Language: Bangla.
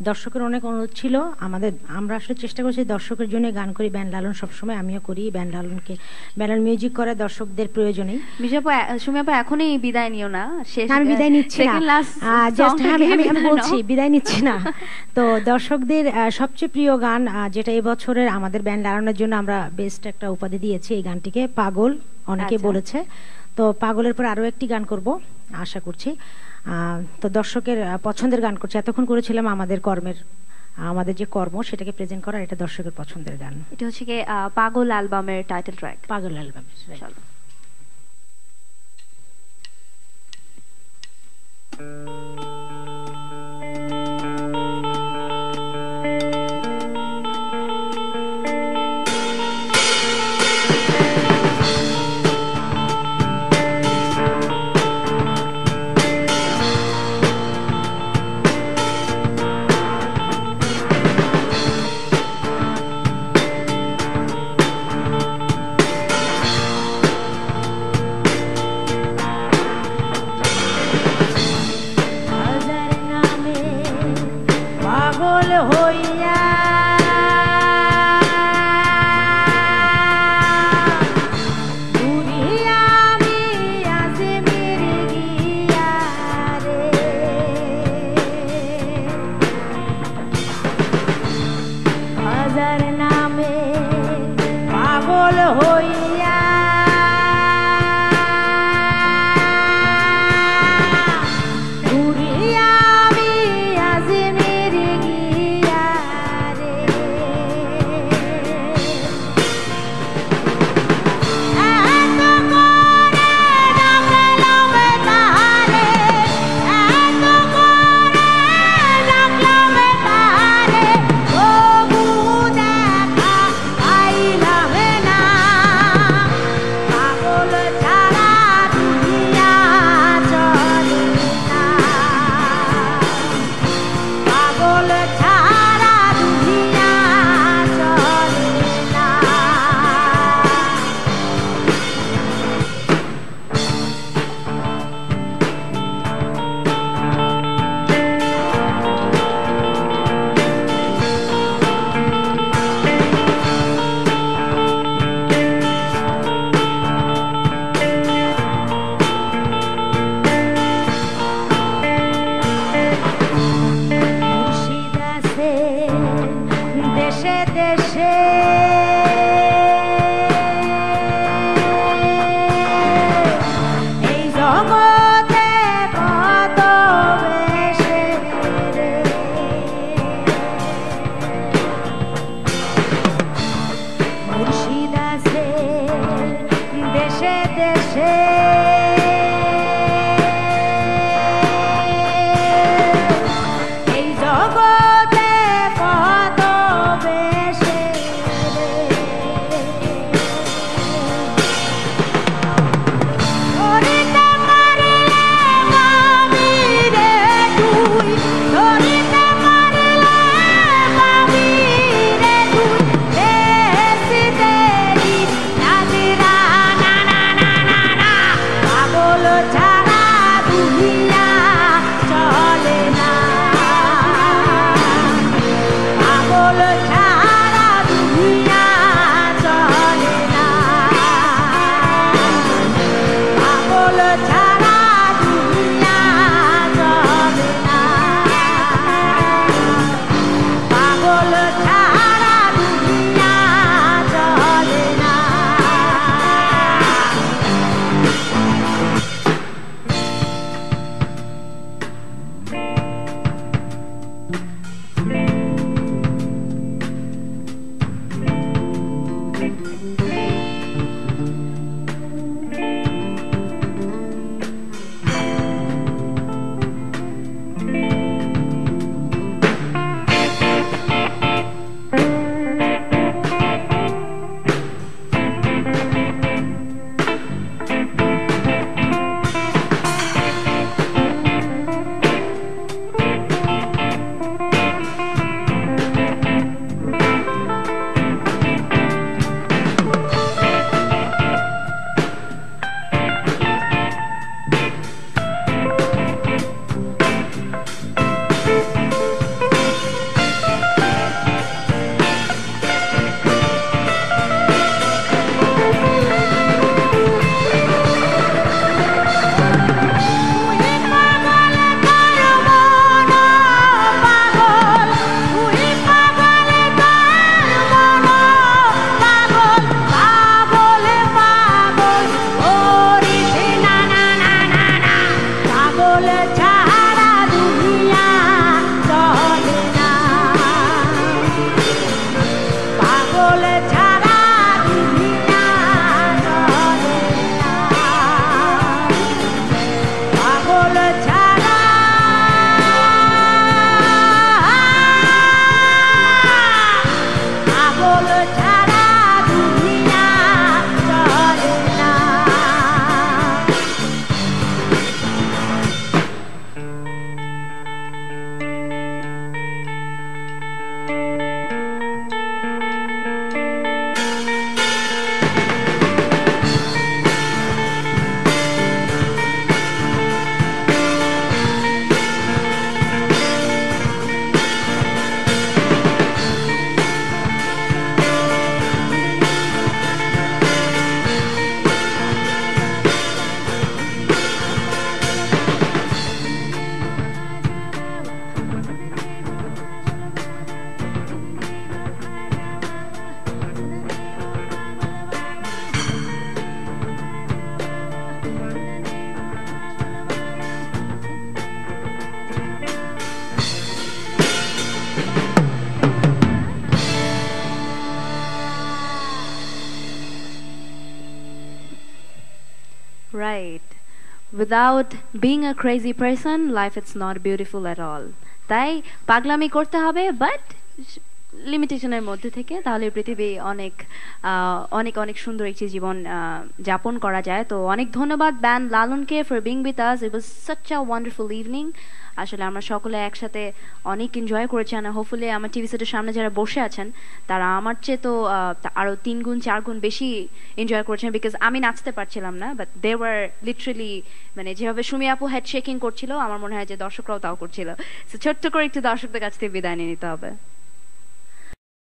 দর্শকের অনেক অনুরোধ ছিল আমরা আসলে চেষ্টা করছি দর্শকের জন্য গান করি। ব্যান্ড লালন সবসময় আমিও করি, ব্যান্ড মিউজিক করে দর্শকদের প্রয়োজনেই। সুমি আপা এখনই বিদায় নিও না, আমি বিদায় নিচ্ছি না, জাস্ট আমি বলছি বিদায় নিচ্ছি না। তো দর্শকদের সবচেয়ে প্রিয় গান যেটা এবছরের আমাদের ব্যান্ড লালনের জন্য আমরা বেস্ট একটা উপাধি দিয়েছি এই গানটিকে, পাগল অনেকে বলেছে। তো পাগলের পর আরো একটি গান করব আশা করছি। তো দর্শকের পছন্দের গান করছে, এতক্ষণ করেছিলাম আমাদের যে কর্ম সেটাকে প্রেজেন্ট করা, এটা দর্শকের পছন্দের গান। এটা হচ্ছে কি পাগল অ্যালবামের টাইটেল ট্র্যাক। পাগল অ্যালবামের, চলো। Without being a crazy person life it's not beautiful at all. তাই পাগলামি করতে হবে, বাট লিমিটেশনের মধ্যে থেকে, তাহলে পৃথিবী অনেক অনেক অনেক সুন্দর একটি জীবন যাপন করা যায়। তো অনেক ধন্যবাদ ব্যান্ড লালনকে for being with us. It was such a wonderful evening. আসলে আমরা সকলে একসাথে অনেক এনজয় করেছি, আর হোপফুলি আমার টিভি সেটের সামনে যারা বসে আছেন তারা আমার চেয়ে তো আরো 3 গুণ 4 গুণ বেশি এনজয় করেছেন, বিকজ আমি নাচতে পারছিলাম না, বাট দে ওয়ার লিটারালি, মানে যেভাবে সুমি আপু হেড শেকিং করছিল, আমার মনে হয় যে দর্শকরাও তাও করছিল। ছোট্ট করে একটু দর্শকদের কাছ থেকে বিদায় নিয়ে নিতে হবে।